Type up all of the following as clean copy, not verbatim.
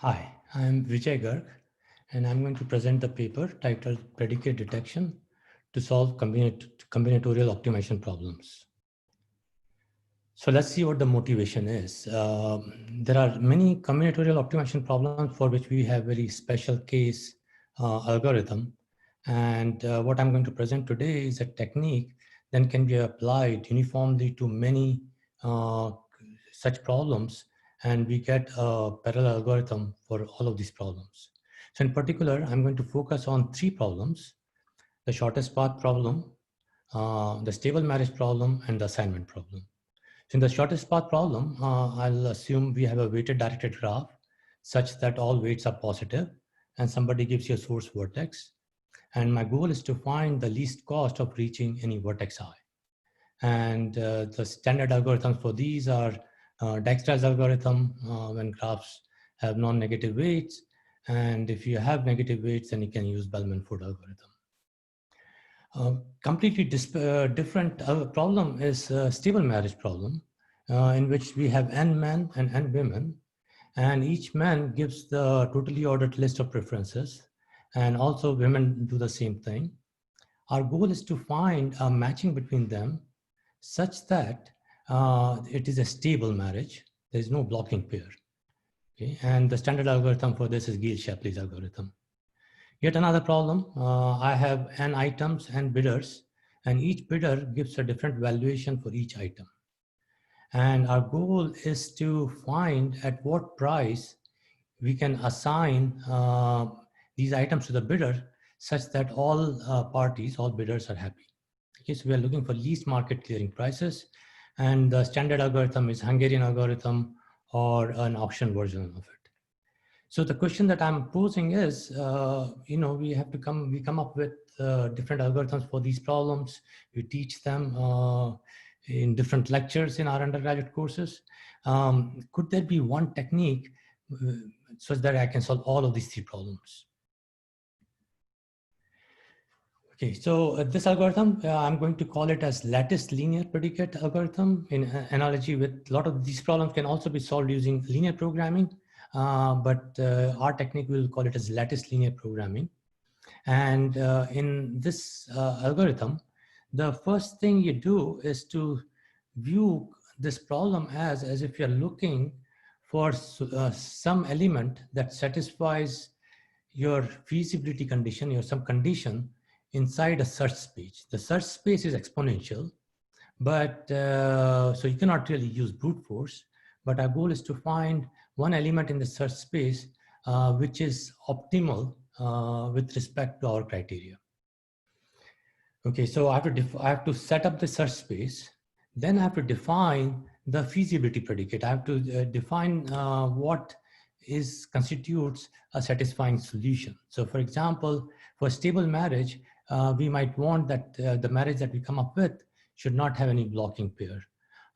Hi, I'm Vijay Garg, and I'm going to present the paper titled Predicate Detection to Solve Combinatorial Optimization Problems. So let's see what the motivation is. There are many combinatorial optimization problems for which we have very special case algorithm. And what I'm going to present today is a technique that can be applied uniformly to many such problems, and we get a parallel algorithm for all of these problems. So in particular, I'm going to focus on three problems: the shortest path problem, the stable marriage problem, and the assignment problem. So in the shortest path problem, I'll assume we have a weighted directed graph such that all weights are positive, and somebody gives you a source vertex. And my goal is to find the least cost of reaching any vertex I. And the standard algorithms for these are Dijkstra's algorithm when graphs have non-negative weights. And if you have negative weights, then you can use Bellman-Ford algorithm. Completely different problem is stable marriage problem, in which we have n men and n women, and each man gives the totally ordered list of preferences, and also women do the same thing. Our goal is to find a matching between them such that it is a stable marriage. There is no blocking pair. Okay? And the standard algorithm for this is Gill-Shapley's algorithm. Yet another problem, I have n items and bidders, and each bidder gives a different valuation for each item. And our goal is to find at what price we can assign these items to the bidder such that all parties, all bidders are happy. Okay, so we are looking for least market clearing prices, and the standard algorithm is Hungarian algorithm or an auction version of it. So the question that I'm posing is, we come up with different algorithms for these problems. We teach them in different lectures in our undergraduate courses. Could there be one technique such that I can solve all of these three problems? Okay, so this algorithm, I'm going to call it as lattice linear predicate algorithm in analogy with a lot of these problems can also be solved using linear programming, but our technique will call it as lattice linear programming. And in this algorithm, the first thing you do is to view this problem as if you're looking for some element that satisfies your feasibility condition, or some condition inside a search space. The search space is exponential, but so you cannot really use brute force, but our goal is to find one element in the search space which is optimal with respect to our criteria. Okay, so I have to set up the search space, then I have to define the feasibility predicate. I have to define what constitutes a satisfying solution. So for example, for stable marriage, we might want that the marriage that we come up with should not have any blocking pair.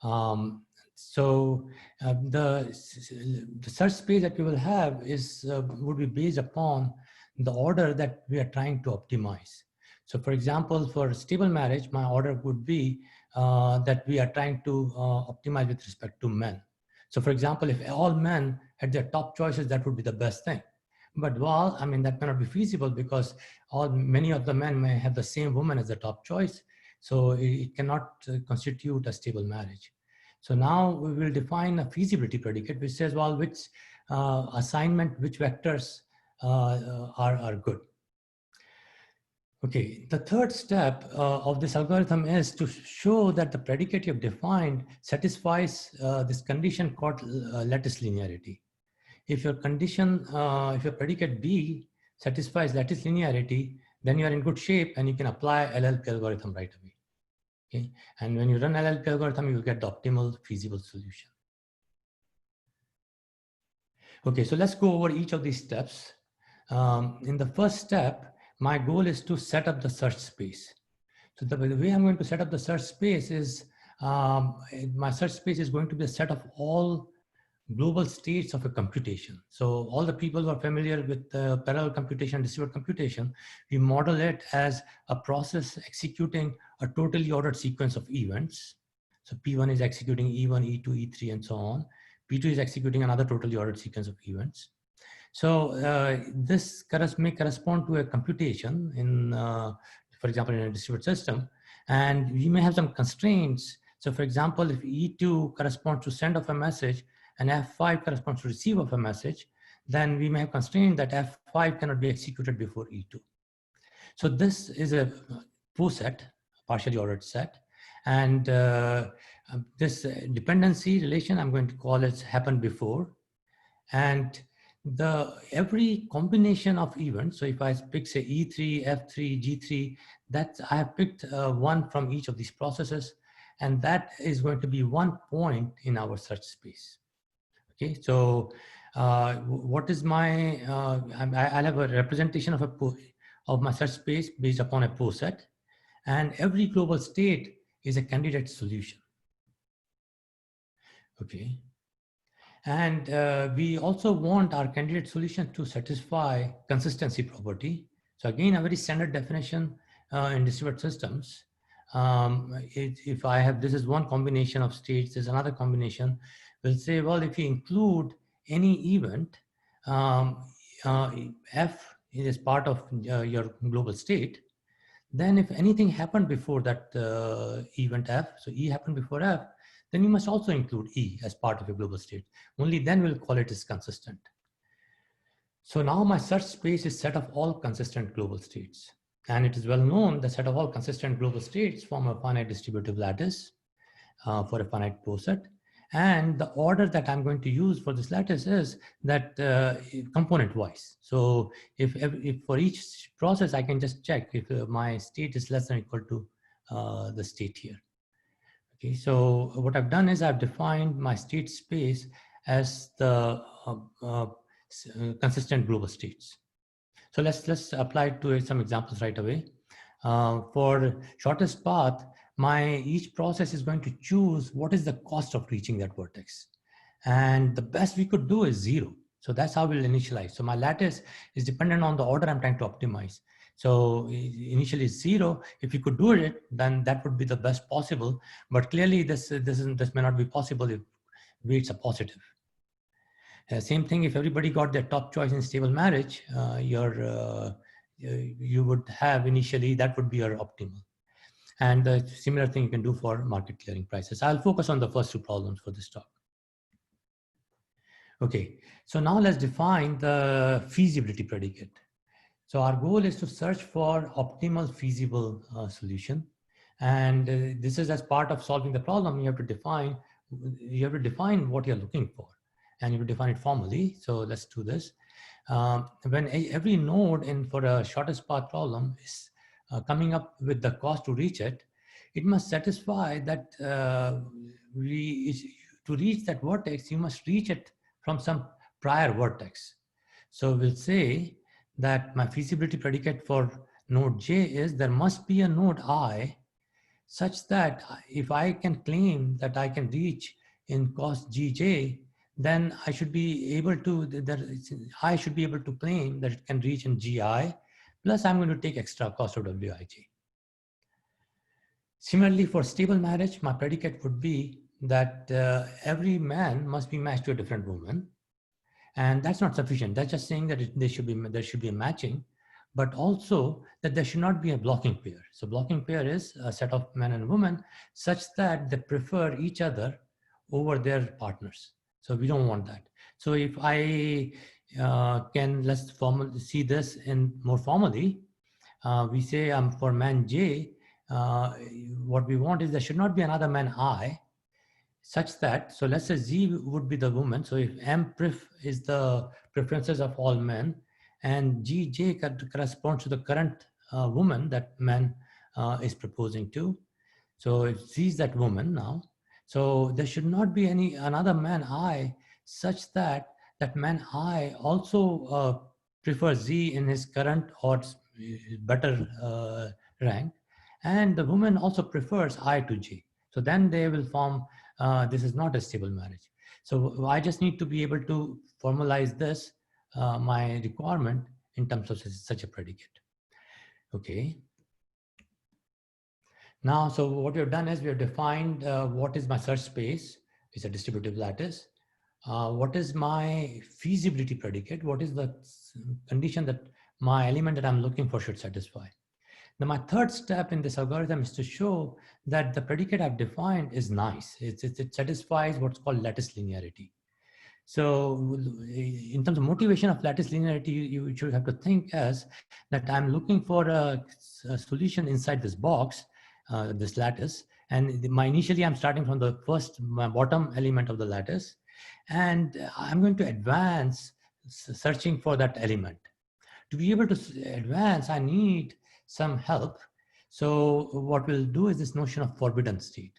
The search space that we will have would be based upon the order that we are trying to optimize. So for example, for stable marriage, my order would be that we are trying to optimize with respect to men. So for example, if all men had their top choices, that would be the best thing. But that may not be feasible because many of the men may have the same woman as the top choice. So it cannot constitute a stable marriage. So now we will define a feasibility predicate, which says, well, which assignment, which vectors are good. Okay, the third step of this algorithm is to show that the predicate you've defined satisfies this condition called lattice linearity. If your predicate B satisfies lattice linearity, then you are in good shape and you can apply LLP algorithm right away. Okay, and when you run LLP algorithm, you will get the optimal feasible solution. Okay, so let's go over each of these steps. In the first step, my goal is to set up the search space. So the way I'm going to set up the search space is, my search space is going to be a set of all global states of a computation. So all the people who are familiar with parallel computation, distributed computation, we model it as a process executing a totally ordered sequence of events. So P1 is executing E1, E2, E3, and so on. P2 is executing another totally ordered sequence of events. So this may correspond to a computation in, for example, in a distributed system, and we may have some constraints. So for example, if E2 corresponds to send of a message and F5 corresponds to receive of a message, then we may have constrained that F5 cannot be executed before E2. So this is a POSET, partially ordered set. And this dependency relation, I'm going to call it happened before. And every combination of events, so if I pick say E3, F3, G3, that I have picked one from each of these processes, and that is going to be one point in our search space. Okay, so what is my, I'll have a representation of my search space based upon a POSET, and every global state is a candidate solution. Okay. And we also want our candidate solution to satisfy consistency property. So again, a very standard definition in distributed systems. If I have, this is one combination of states, there's another combination. We'll say, well, if you include any event, F is part of your global state, then if anything happened before that event F, so E happened before F, then you must also include E as part of your global state. Only then we'll call it as consistent. So now my search space is set of all consistent global states. And it is well known the set of all consistent global states form a finite distributive lattice for a finite POSET. And the order that I'm going to use for this lattice is that component-wise. So if for each process, I can just check if my state is less than or equal to the state here. Okay, so what I've done is I've defined my state space as the consistent global states. So let's apply it to some examples right away. For shortest path, each process is going to choose what is the cost of reaching that vertex. And the best we could do is 0. So that's how we'll initialize. So my lattice is dependent on the order I'm trying to optimize. So initially 0. If you could do it, then that would be the best possible. But clearly this may not be possible if weights are positive. Same thing, if everybody got their top choice in stable marriage, you would have initially, that would be your optimal. And the similar thing you can do for market clearing prices. I'll focus on the first two problems for this talk. Okay, so now let's define the feasibility predicate. So our goal is to search for optimal feasible solution. And this is as part of solving the problem, you have to define what you're looking for. And you will define it formally. So let's do this. When every node for a shortest path problem is coming up with the cost to reach it, it must satisfy that to reach that vertex, you must reach it from some prior vertex. So we'll say that my feasibility predicate for node J is there must be a node I such that if I can claim that I can reach in cost Gj, then I should be able to claim that it can reach in Gi, plus I'm going to take extra cost of Wij. Similarly, for stable marriage, my predicate would be that every man must be matched to a different woman. And that's not sufficient. That's just saying that there should be a matching, but also that there should not be a blocking pair. So blocking pair is a set of men and women such that they prefer each other over their partners. So we don't want that. So if I let's see this in more formally, we say for man J, what we want is there should not be another man I, such that, so let's say Z would be the woman. So if M pref is the preferences of all men, and GJ corresponds to the current woman that man is proposing to. So if Z is that woman now, so there should not be another man I such that man I also prefers Z in his current or better rank, and the woman also prefers I to J. So then they will form, this is not a stable marriage. So I just need to be able to formalize this, my requirement in terms of such a predicate. Okay. Now, so what we have done is we have defined what is my search space. It's a distributive lattice. what is my feasibility predicate? What is the condition that my element that I'm looking for should satisfy? Now, my third step in this algorithm is to show that the predicate I've defined is nice. It satisfies what's called lattice linearity. So in terms of motivation of lattice linearity, you should have to think as that I'm looking for a solution inside this box, this lattice. And initially I'm starting from the my bottom element of the lattice. And I'm going to advance searching for that element. To be able to advance, I need some help. So what we'll do is this notion of forbidden state.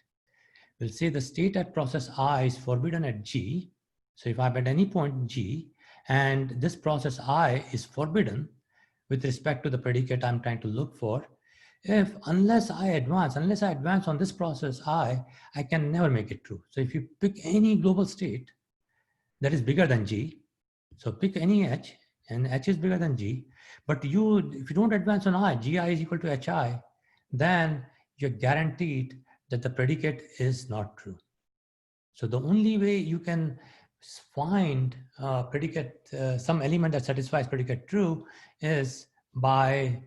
We'll say the state at process I is forbidden at G. So if I'm at any point G, and this process I is forbidden with respect to the predicate I'm trying to look for, unless I advance on this process I can never make it true. So if you pick any global state that is bigger than G, so pick any H, and H is bigger than G, but if you don't advance on I, Gi is equal to Hi, then you're guaranteed that the predicate is not true. So the only way you can find predicate, some element that satisfies predicate true is by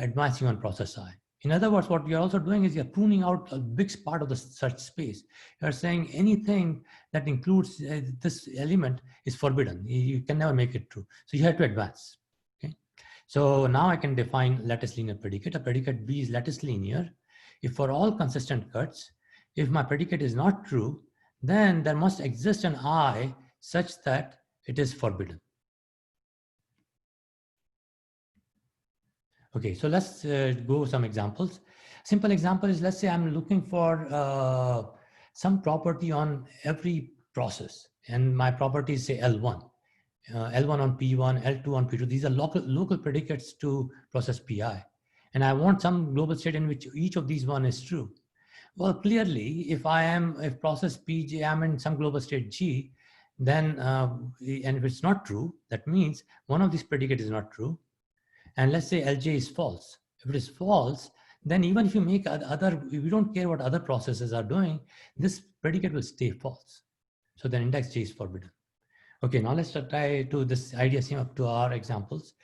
advancing on process I. In other words, what you're also doing is you're pruning out a big part of the search space. You're saying anything that includes this element is forbidden. You can never make it true. So you have to advance. Okay. So now I can define lattice linear predicate. A predicate B is lattice linear if for all consistent cuts, if my predicate is not true, then there must exist an I such that it is forbidden. Okay, so let's go some examples. Simple example is, let's say I'm looking for some property on every process, and my property is say L1. L1 on P1, L2 on P2. These are local predicates to process PI. And I want some global state in which each of these one is true. Well, clearly, if process PJ, I'm in some global state G, then, and if it's not true, that means one of these predicates is not true. And let's say Lj is false. If it is false, then even if you make we don't care what other processes are doing, this predicate will stay false. So then index J is forbidden. Okay, now let's try to this idea same up to our examples.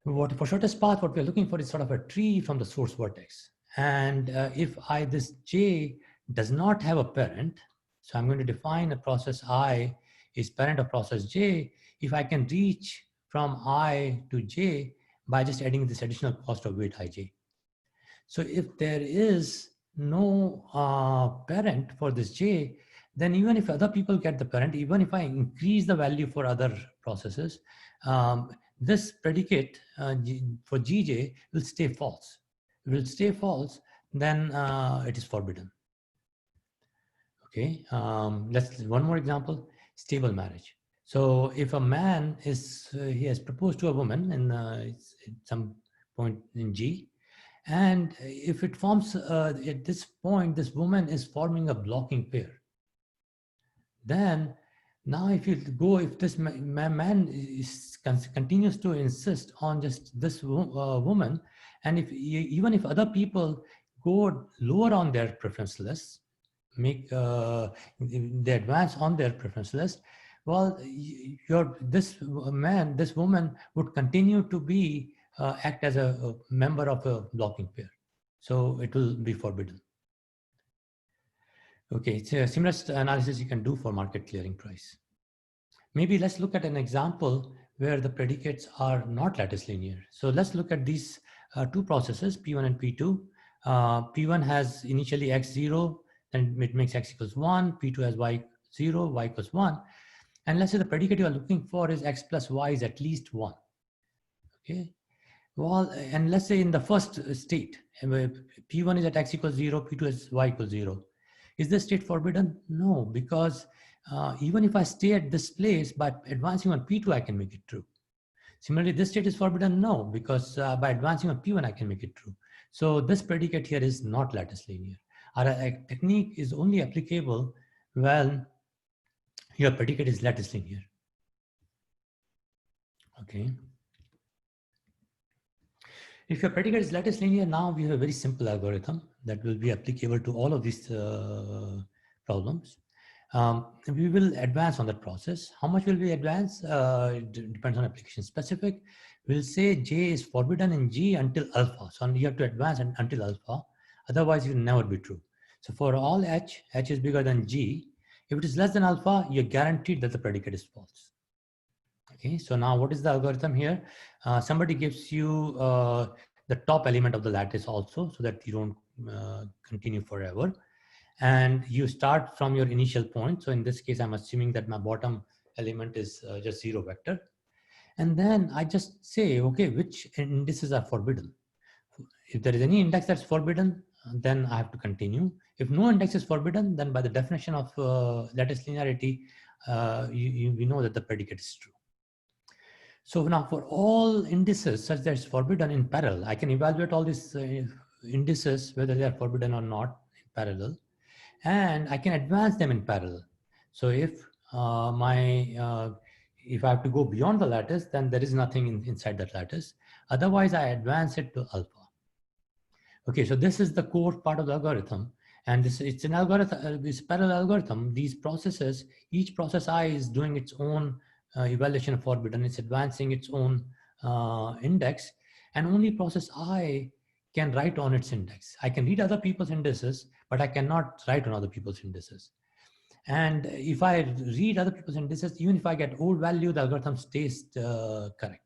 For shortest path, what we're looking for is sort of a tree from the source vertex. And if this J does not have a parent, so I'm going to define a process I is parent of process J, if I can reach from I to J by just adding this additional cost of weight Ij. So if there is no parent for this J, then even if other people get the parent, even if I increase the value for other processes, this predicate for Gj will stay false. If it will stay false, then it is forbidden. Okay, one more example, stable marriage. So if a man he has proposed to a woman in at some point in G, and if it forms, at this point, this woman is forming a blocking pair, then now if this man continues to insist on just this woman, and even if other people go lower on their preference list, they advance on their preference list, well, this woman would continue to be act as a member of a blocking pair. So it will be forbidden. Okay, it's a similar analysis you can do for market clearing price. Maybe let's look at an example where the predicates are not lattice linear. So let's look at these two processes, P1 and P2. P1 has initially x0, then it makes x equals 1. P2 has y0, y equals 1. And let's say the predicate you are looking for is x plus y is at least 1. Okay. Well, and let's say in the first state, P1 is at x equals 0, P2 is y equals 0. Is this state forbidden? No, because even if I stay at this place, by advancing on P2, I can make it true. Similarly, this state is forbidden? No, because by advancing on P1, I can make it true. So this predicate here is not lattice linear. Our technique is only applicable when your predicate is lattice linear. Okay. If your predicate is lattice linear, now we have a very simple algorithm that will be applicable to all of these problems. We will advance on that process. How much will we advance? It depends on application specific. We'll say J is forbidden in G until alpha. So you have to advance until alpha. Otherwise, it will never be true. So for all H is bigger than G. If it is less than alpha, you're guaranteed that the predicate is false. Okay, so now what is the algorithm here? Somebody gives you the top element of the lattice also, so that you don't continue forever. And you start from your initial point. So in this case, I'm assuming that my bottom element is just 0 vector. And then I just say, okay, which indices are forbidden? If there is any index that's forbidden, then I have to continue. If no index is forbidden, then by the definition of lattice linearity, we know that the predicate is true. So now for all indices such that it's forbidden in parallel, I can evaluate all these indices, whether they are forbidden or not in parallel, and I can advance them in parallel. So if if I have to go beyond the lattice, then there is nothing inside that lattice. Otherwise, I advance it to alpha. Okay, so this is the core part of the algorithm. And it's an algorithm, this parallel algorithm. These processes, each process I is doing its own evaluation of forbidden. It's advancing its own index, and only process I can write on its index. I can read other people's indices, but I cannot write on other people's indices. And if I read other people's indices, even if I get old value, the algorithm stays correct.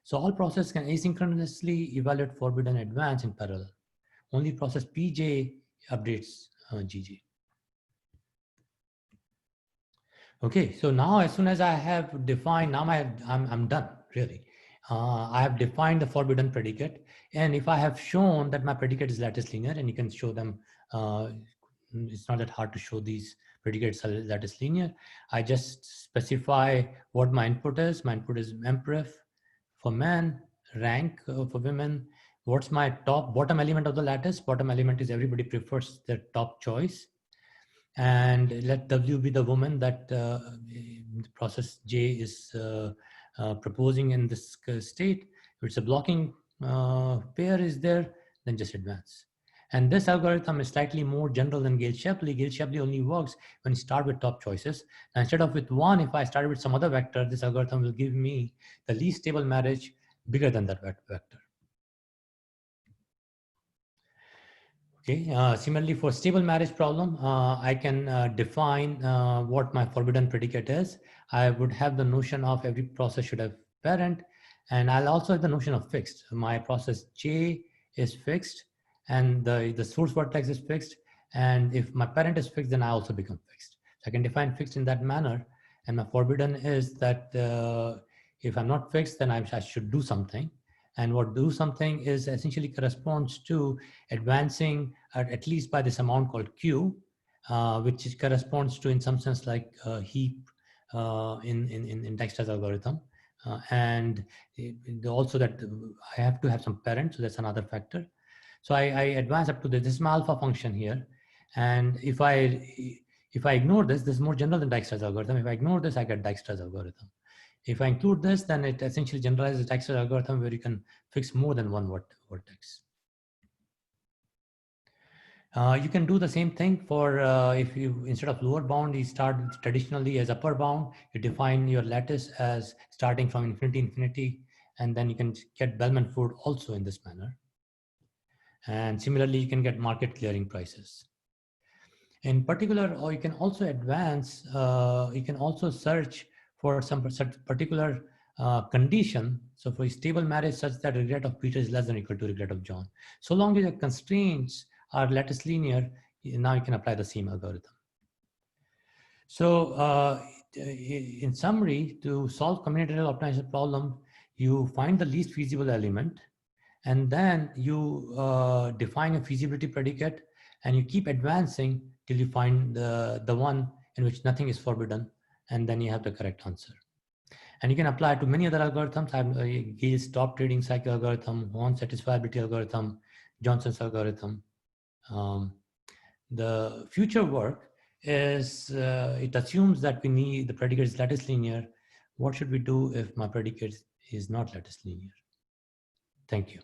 So all processes can asynchronously evaluate forbidden advance in parallel. Only process PJ updates GJ. Okay, so now as soon as I have defined, now I'm done, really. I have defined the forbidden predicate. And if I have shown that my predicate is lattice linear, and you can show them, it's not that hard to show these predicates are lattice linear. I just specify what my input is. My input is mpref for men, rank for women. What's my bottom element of the lattice? Bottom element is everybody prefers their top choice. And let W be the woman that process J is proposing in this state. If it's a blocking pair is there, then just advance. And this algorithm is slightly more general than Gale-Shapley. Gale-Shapley only works when you start with top choices. Now, instead of with one, if I started with some other vector, this algorithm will give me the least stable marriage bigger than that vector. Okay. Similarly, for stable marriage problem, I can define what my forbidden predicate is. I would have the notion of every process should have parent, and I'll also have the notion of fixed. My process J is fixed, and the source vertex is fixed. And if my parent is fixed, then I also become fixed. So I can define fixed in that manner. And my forbidden is that if I'm not fixed, then I should do something. And what do something is essentially corresponds to advancing at least by this amount called Q, which corresponds to in some sense like a heap in Dijkstra's algorithm. And also that I have to have some parent, so that's another factor. So I advance up to this is my alpha function here. And if I ignore this is more general than Dijkstra's algorithm. If I ignore this, I get Dijkstra's algorithm. If I include this, then it essentially generalizes the Dijkstra's algorithm where you can fix more than one vertex. You can do the same thing for if you, instead of lower bound, you start traditionally as upper bound, you define your lattice as starting from infinity, and then you can get Bellman-Ford also in this manner. And similarly, you can get market clearing prices. In particular, or you can also advance, you can also search for some particular condition. So for a stable marriage such that regret of Peter is less than or equal to regret of John. So long as the constraints are lattice linear, now you can apply the same algorithm. So in summary, to solve combinatorial optimization problem, you find the least feasible element, and then you define a feasibility predicate, and you keep advancing till you find the one in which nothing is forbidden, and then you have the correct answer. And you can apply it to many other algorithms. I have Gale's top trading cycle algorithm, Horn's satisfiability algorithm, Johnson's algorithm. The future work is, it assumes that we need the predicate is lattice linear. What should we do if my predicate is not lattice linear? Thank you.